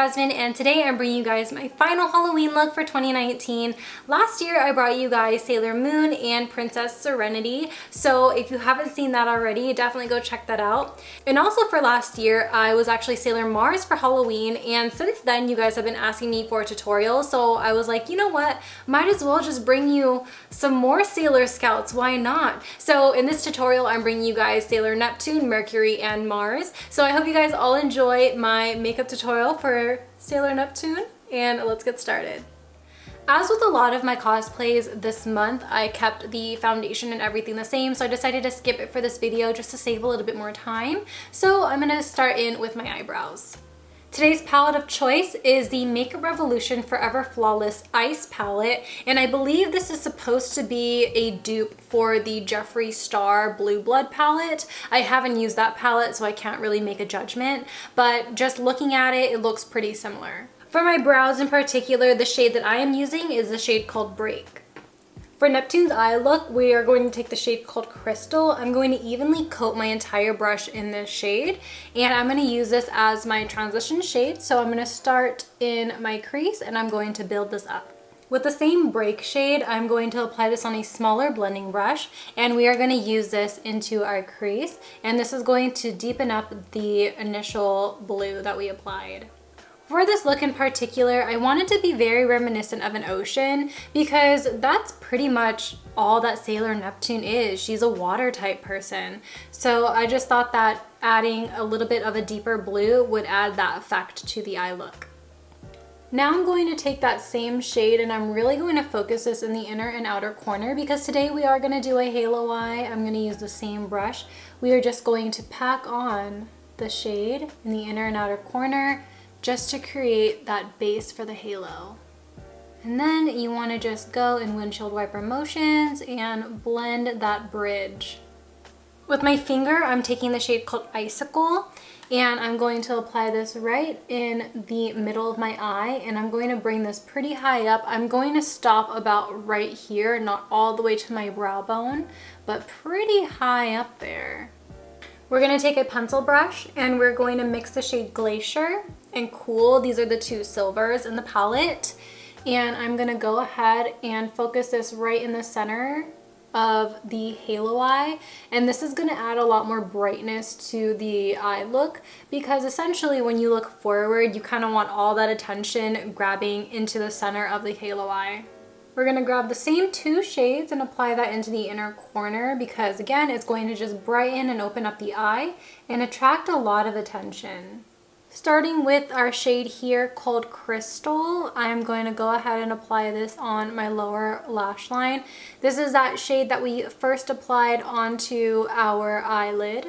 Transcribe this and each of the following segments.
Jasmine, and today I'm bringing you guys my final Halloween look for 2019. Last year I brought you guys Sailor Moon and Princess Serenity, so if you haven't seen that already, definitely go check that out. And also for last year, I was actually Sailor Mars for Halloween, and since then you guys have been asking me for a tutorial, so I was like, you know what, might as well just bring you some more Sailor Scouts, why not? So in this tutorial, I'm bringing you guys Sailor Neptune, Mercury, and Mars. So I hope you guys all enjoy my makeup tutorial for Sailor Neptune, and let's get started. As with a lot of my cosplays this month, I kept the foundation and everything the same, so I decided to skip it for this video just to save a little bit more time. So I'm gonna start in with my eyebrows. Today's palette of choice is the Makeup Revolution Forever Flawless Ice palette, and I believe this is supposed to be a dupe for the Jeffree Star Blue Blood palette. I haven't used that palette, so I can't really make a judgment, but just looking at it, it looks pretty similar. For my brows in particular, the shade that I am using is the shade called Break. For Neptune's eye look, we are going to take the shade called Crystal. I'm going to evenly coat my entire brush in this shade, and I'm going to use this as my transition shade. So I'm going to start in my crease and I'm going to build this up. With the same Break shade, I'm going to apply this on a smaller blending brush, and we are going to use this into our crease, and this is going to deepen up the initial blue that we applied. For this look in particular, I wanted to be very reminiscent of an ocean because that's pretty much all that Sailor Neptune is. She's a water type person. So I just thought that adding a little bit of a deeper blue would add that effect to the eye look. Now I'm going to take that same shade and I'm really going to focus this in the inner and outer corner because today we are going to do a halo eye. I'm going to use the same brush. We are just going to pack on the shade in the inner and outer corner just to create that base for the halo. And then you want to just go in windshield wiper motions and blend that bridge. With my finger, I'm taking the shade called Icicle, and I'm going to apply this right in the middle of my eye, and I'm going to bring this pretty high up. I'm going to stop about right here, not all the way to my brow bone, but pretty high up there. We're going to take a pencil brush and we're going to mix the shade Glacier and Cool. These are the two silvers in the palette. And I'm going to go ahead and focus this right in the center of the halo eye. And this is going to add a lot more brightness to the eye look because essentially when you look forward, you kind of want all that attention grabbing into the center of the halo eye. We're going to grab the same two shades and apply that into the inner corner because again, it's going to just brighten and open up the eye and attract a lot of attention. Starting with our shade here called Crystal, I'm going to go ahead and apply this on my lower lash line. This is that shade that we first applied onto our eyelid.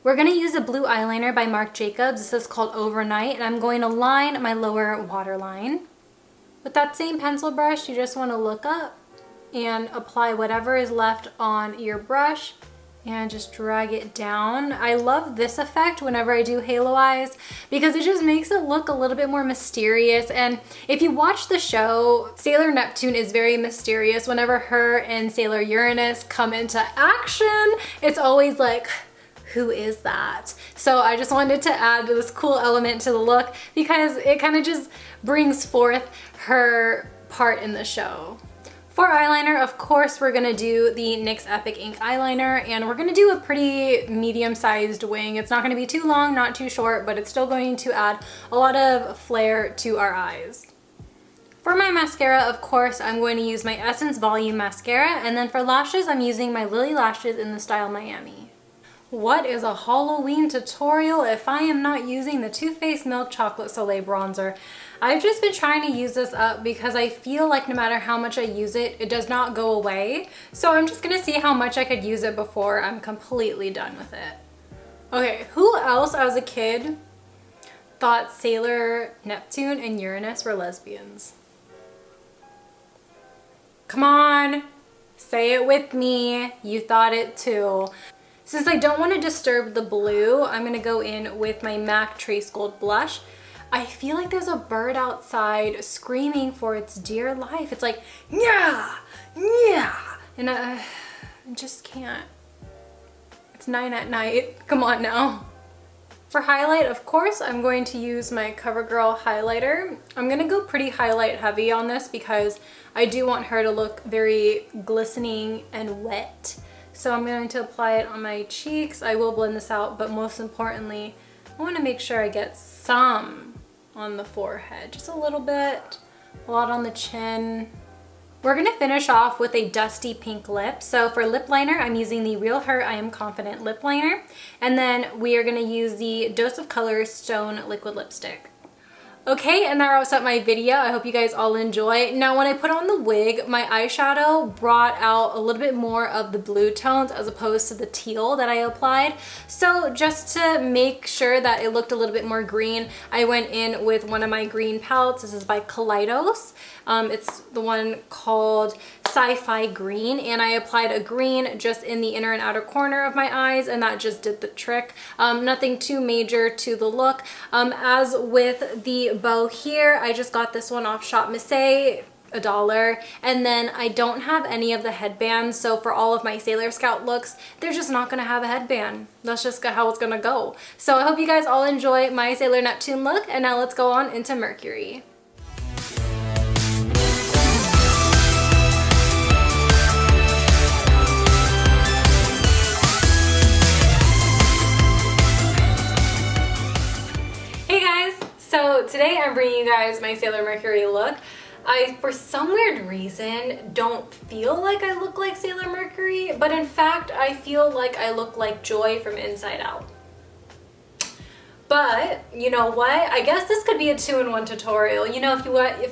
We're going to use a blue eyeliner by Marc Jacobs. This is called Overnight, and I'm going to line my lower waterline. With that same pencil brush, you just want to look up and apply whatever is left on your brush and just drag it down. I love this effect whenever I do halo eyes because it just makes it look a little bit more mysterious. And if you watch the show, Sailor Neptune is very mysterious. Whenever her and Sailor Uranus come into action, it's always like, who is that? So I just wanted to add this cool element to the look because it kind of just brings forth her part in the show. For eyeliner, of course, we're gonna do the NYX Epic Ink Eyeliner, and we're gonna do a pretty medium-sized wing. It's not gonna be too long, not too short, but it's still going to add a lot of flair to our eyes. For my mascara, of course, I'm going to use my Essence Volume Mascara, and then for lashes, I'm using my Lilly lashes in the style Miami. What is a Halloween tutorial if I am not using the Too Faced Milk Chocolate Soleil bronzer? I've just been trying to use this up because I feel like no matter how much I use it, it does not go away. So I'm just gonna see how much I could use it before I'm completely done with it. Okay, who else as a kid thought Sailor Neptune and Uranus were lesbians? Come on, say it with me. You thought it too. Since I don't want to disturb the blue, I'm going to go in with my MAC Trace Gold Blush. I feel like there's a bird outside screaming for its dear life. It's like, yeah, yeah. And I just can't. It's 9 at night. Come on now. For highlight, of course, I'm going to use my CoverGirl highlighter. I'm gonna go pretty highlight heavy on this because I do want her to look very glistening and wet. So I'm going to apply it on my cheeks. I will blend this out, but most importantly, I want to make sure I get some on the forehead. Just a little bit, a lot on the chin. We're gonna finish off with a dusty pink lip. So for lip liner, I'm using the Real Her I Am Confident lip liner. And then we are gonna use the Dose of Color Stone liquid lipstick. Okay, and that wraps up my video. I hope you guys all enjoy. Now, when I put on the wig, my eyeshadow brought out a little bit more of the blue tones as opposed to the teal that I applied. So just to make sure that it looked a little bit more green, I went in with one of my green palettes. This is by Kaleidos. It's the one called Sci-Fi Green, and I applied a green just in the inner and outer corner of my eyes, and that just did the trick. Nothing too major to the look. As with the bow here, I just got this one off ShopMissA, $1, and then I don't have any of the headbands, so for all of my Sailor Scout looks, they're just not gonna have a headband. That's just how it's gonna go. So I hope you guys all enjoy my Sailor Neptune look, and now let's go on into Mercury. So today I'm bringing you guys my Sailor Mercury look. I, for some weird reason, don't feel like I look like Sailor Mercury, but in fact, I feel like I look like Joy from Inside Out. But you know what? I guess this could be a 2-in-1 tutorial. You know, if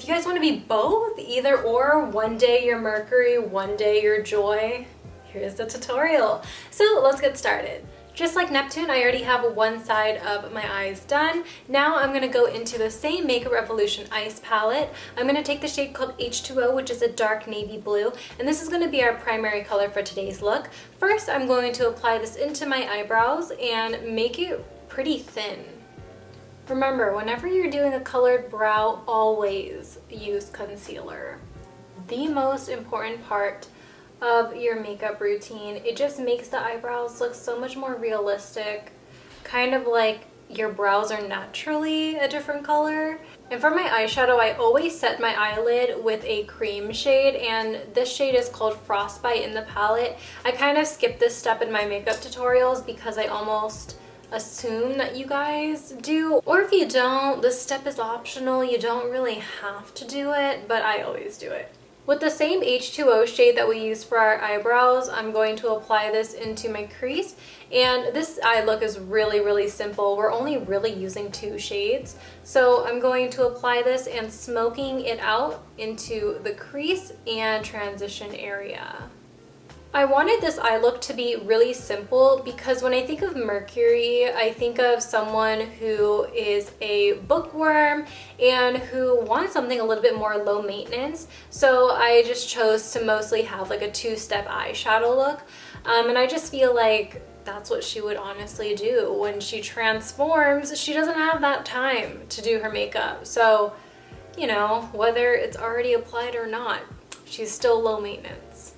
you guys want to be both, either or, one day you're Mercury, one day you're Joy, here's the tutorial. So let's get started. Just like Neptune, I already have one side of my eyes done. Now I'm gonna go into the same Makeup Revolution Ice palette. I'm gonna take the shade called H2O, which is a dark navy blue, and this is gonna be our primary color for today's look. First, I'm going to apply this into my eyebrows and make it pretty thin. Remember, whenever you're doing a colored brow, always use concealer. The most important part of your makeup routine. It just makes the eyebrows look so much more realistic, kind of like your brows are naturally a different color. And for my eyeshadow, I always set my eyelid with a cream shade, and this shade is called Frostbite in the palette. I kind of skip this step in my makeup tutorials because I almost assume that you guys do, or if you don't, this step is optional. You don't really have to do it, but I always do it. With the same H2O shade that we used for our eyebrows, I'm going to apply this into my crease. And this eye look is really, really simple. We're only really using 2 shades. So I'm going to apply this and smoking it out into the crease and transition area. I wanted this eye look to be really simple because when I think of Mercury, I think of someone who is a bookworm and who wants something a little bit more low maintenance. So I just chose to mostly have like a 2-step eyeshadow look. And I just feel like that's what she would honestly do. When she transforms, she doesn't have that time to do her makeup. So, you know, whether it's already applied or not, she's still low maintenance.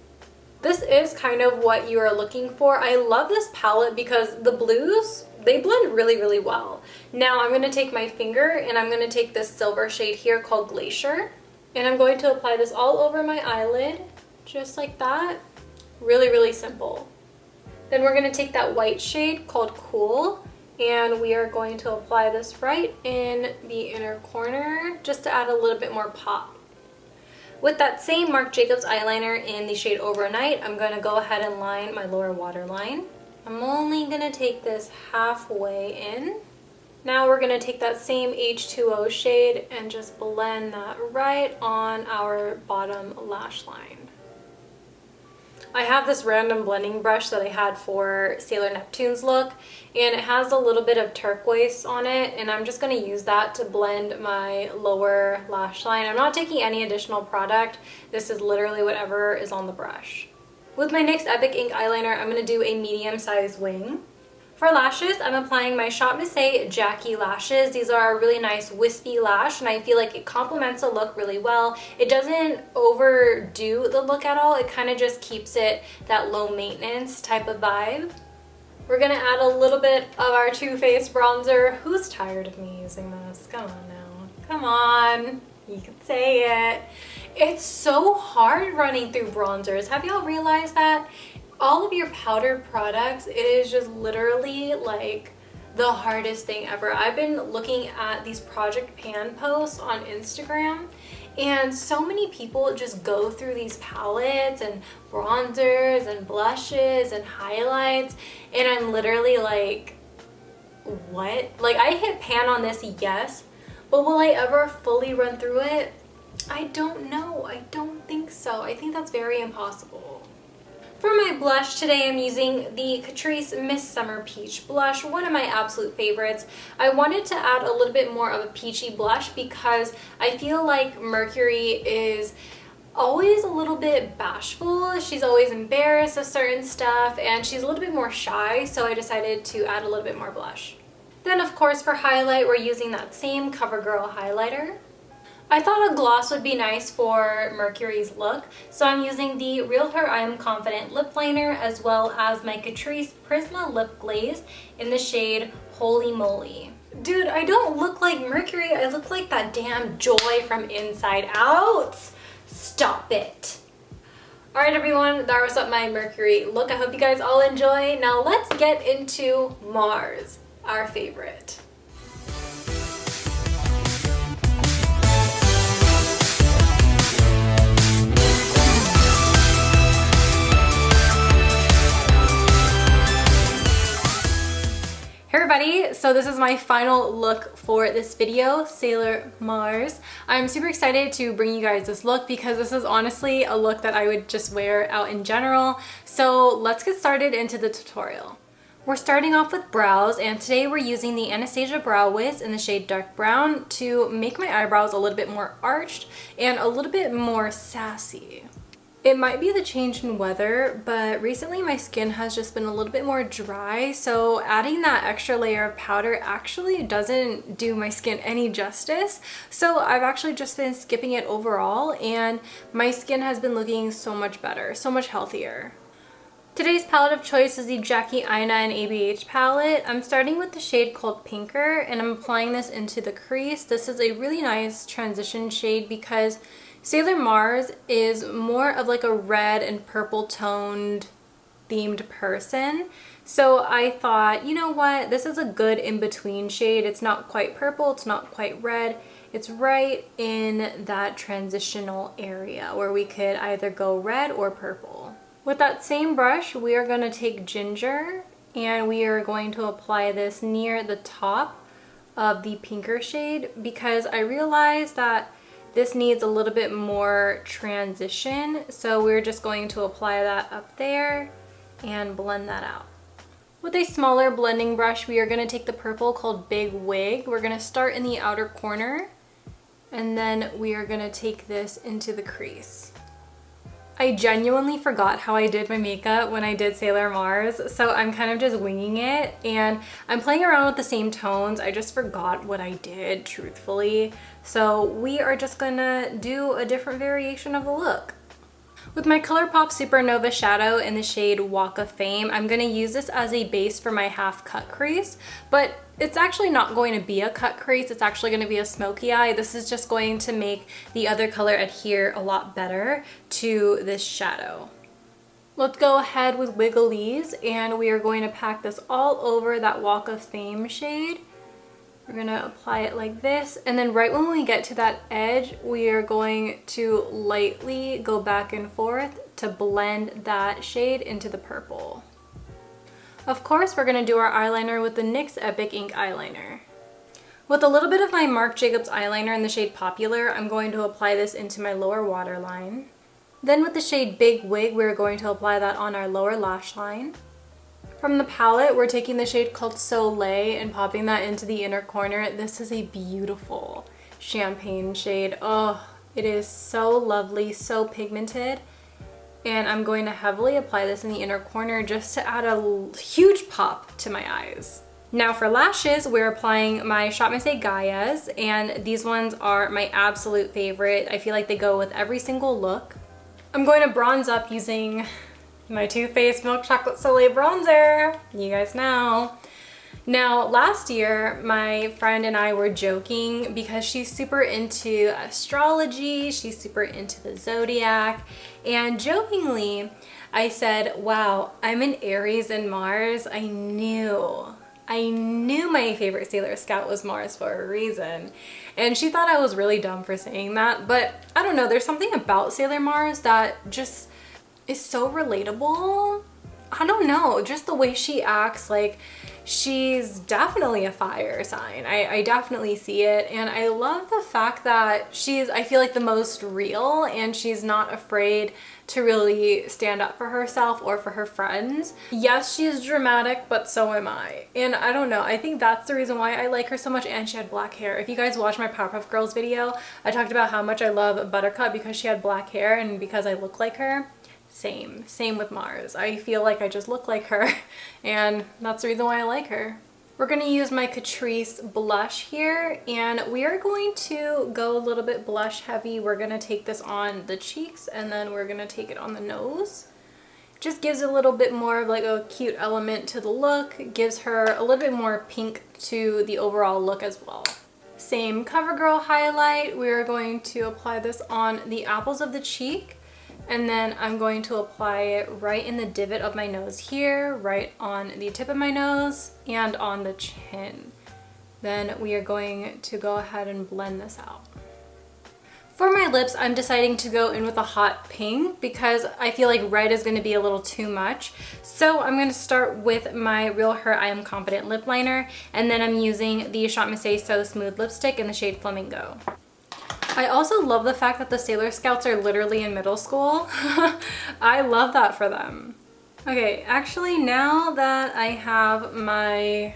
This is kind of what you are looking for. I love this palette because the blues, they blend really, really well. Now I'm gonna take my finger and I'm gonna take this silver shade here called Glacier, and I'm going to apply this all over my eyelid, just like that. Really, really simple. Then we're gonna take that white shade called Cool, and we are going to apply this right in the inner corner just to add a little bit more pop. With that same Marc Jacobs eyeliner in the shade Overnight, I'm going to go ahead and line my lower waterline. I'm only going to take this halfway in. Now we're going to take that same H2O shade and just blend that right on our bottom lash line. I have this random blending brush that I had for Sailor Neptune's look, and it has a little bit of turquoise on it, and I'm just going to use that to blend my lower lash line. I'm not taking any additional product. This is literally whatever is on the brush. With my NYX Epic Ink Eyeliner, I'm going to do a medium-sized wing. For lashes, I'm applying my ShopMissA Jackie lashes. These are a really nice wispy lash, and I feel like it complements the look really well. It doesn't overdo the look at all. It kind of just keeps it that low maintenance type of vibe. We're gonna add a little bit of our Too Faced bronzer. Who's tired of me using this? Come on now. Come on. You can say it. It's so hard running through bronzers. Have y'all realized that? All of your powdered products, it is just literally like the hardest thing ever. I've been looking at these Project Pan posts on Instagram, and so many people just go through these palettes and bronzers and blushes and highlights, and I'm literally like, what? Like, I hit pan on this, yes, but will I ever fully run through it? I don't know. I don't think so. I think that's very impossible. For my blush today, I'm using the Catrice Midsummer Peach blush, one of my absolute favorites. I wanted to add a little bit more of a peachy blush because I feel like Mercury is always a little bit bashful. She's always embarrassed of certain stuff, and she's a little bit more shy, so I decided to add a little bit more blush. Then, of course, for highlight, we're using that same Covergirl highlighter. I thought a gloss would be nice for Mercury's look, so I'm using the Real Her I Am Confident lip liner as well as my Catrice Prisma Lip Glaze in the shade Holy Moly. Dude, I don't look like Mercury, I look like that damn Joy from Inside Out. Stop it. Alright everyone, that was up my Mercury look. I hope you guys all enjoy. Now let's get into Mars, our favorite. Hey everybody, so this is my final look for this video, Sailor Mars. I'm super excited to bring you guys this look because this is honestly a look that I would just wear out in general. So let's get started into the tutorial. We're starting off with brows, and today we're using the Anastasia Brow Wiz in the shade Dark Brown to make my eyebrows a little bit more arched and a little bit more sassy. It might be the change in weather, but recently my skin has just been a little bit more dry, so adding that extra layer of powder actually doesn't do my skin any justice. So I've actually just been skipping it overall, and my skin has been looking so much better, so much healthier. Today's palette of choice is the Jackie Aina and ABH palette. I'm starting with the shade called Pinker, and I'm applying this into the crease. This is a really nice transition shade because Sailor Mars is more of like a red and purple toned themed person. So I thought, you know what, this is a good in-between shade. It's not quite purple, it's not quite red. It's right in that transitional area where we could either go red or purple. With that same brush, we are going to take Ginger and we are going to apply this near the top of the Pinker shade because I realized that this needs a little bit more transition, so we're just going to apply that up there and blend that out. With a smaller blending brush, we are going to take the purple called Big Wig. We're going to start in the outer corner, and then we are going to take this into the crease. I genuinely forgot how I did my makeup when I did Sailor Mars, so I'm kind of just winging it, and I'm playing around with the same tones. I just forgot what I did, truthfully. So we are just gonna do a different variation of the look. With my ColourPop Supernova shadow in the shade Walk of Fame, I'm going to use this as a base for my half cut crease, but it's actually not going to be a cut crease, it's actually going to be a smoky eye. This is just going to make the other color adhere a lot better to this shadow. Let's go ahead with Wigglies, and we are going to pack this all over that Walk of Fame shade. We're going to apply it like this, and then right when we get to that edge, we are going to lightly go back and forth to blend that shade into the purple. Of course, we're going to do our eyeliner with the NYX Epic Ink Eyeliner. With a little bit of my Marc Jacobs eyeliner in the shade Popular, I'm going to apply this into my lower waterline. Then with the shade Big Wig, we're going to apply that on our lower lash line. From the palette, we're taking the shade called Soleil and popping that into the inner corner. This is a beautiful champagne shade. Oh, it is so lovely, so pigmented. And I'm going to heavily apply this in the inner corner just to add a huge pop to my eyes. Now for lashes, we're applying my ShopMissA Gaias, and these ones are my absolute favorite. I feel like they go with every single look. I'm going to bronze up using My Too Faced Milk Chocolate Soleil bronzer. You guys know. Now, last year, my friend and I were joking because she's super into astrology, she's super into the zodiac, and jokingly, I said, wow, I'm an Aries and Mars. I knew my favorite Sailor Scout was Mars for a reason. And she thought I was really dumb for saying that, but I don't know, there's something about Sailor Mars that just is so relatable. I don't know, just the way she acts, like she's definitely a fire sign. I definitely see it, and I love the fact that she's, I feel like, the most real, and she's not afraid to really stand up for herself or for her friends. Yes, she's dramatic, but so am I. And I don't know, I think that's the reason why I like her so much. And she had black hair. If you guys watch my Powerpuff Girls video, I talked about how much I love Buttercup because she had black hair and because I look like her. Same with Mars. I feel like I just look like her, and that's the reason why I like her. We're gonna use my Catrice blush here, and we are going to go a little bit blush heavy. We're gonna take this on the cheeks, and then we're gonna take it on the nose. Just gives a little bit more of like a cute element to the look. It gives her a little bit more pink to the overall look as well. Same CoverGirl highlight. We're going to apply this on the apples of the cheek. And then I'm going to apply it right in the divot of my nose here, right on the tip of my nose, and on the chin. Then we are going to go ahead and blend this out. For my lips, I'm deciding to go in with a hot pink because I feel like red is going to be a little too much. So I'm going to start with my Real Her I Am Confident lip liner, and then I'm using the ShopMissA So Smooth lipstick in the shade Flamingo. I also love the fact that the Sailor Scouts are literally in middle school. I love that for them. Okay, actually now that I have my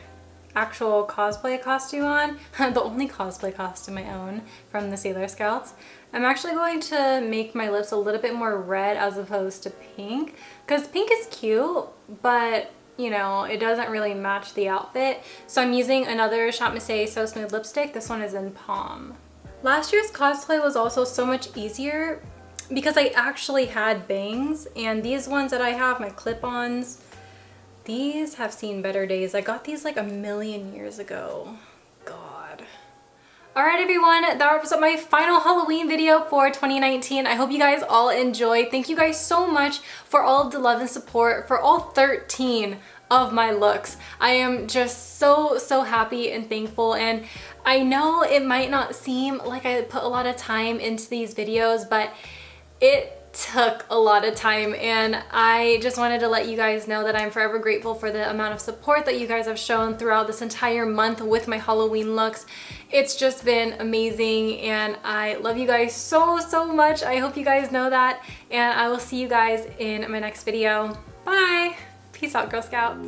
actual cosplay costume on, the only cosplay costume I own from the Sailor Scouts, I'm actually going to make my lips a little bit more red as opposed to pink, because pink is cute, but you know, it doesn't really match the outfit. So I'm using another ShopMissA So Smooth lipstick. This one is in Palm. Last year's cosplay was also so much easier because I actually had bangs, and these ones that I have, my clip-ons, these have seen better days. I got these like a million years ago. God. Alright everyone, that wraps up my final Halloween video for 2019. I hope you guys all enjoyed. Thank you guys so much for all of the love and support for all 13 of my looks. I am just so happy and thankful, and I know it might not seem like I put a lot of time into these videos, but it took a lot of time, and I just wanted to let you guys know that I'm forever grateful for the amount of support that you guys have shown throughout this entire month with my Halloween looks. It's just been amazing, and I love you guys so much. I hope you guys know that, and I will see you guys in my next video. Bye! Peace out, Girl Scouts.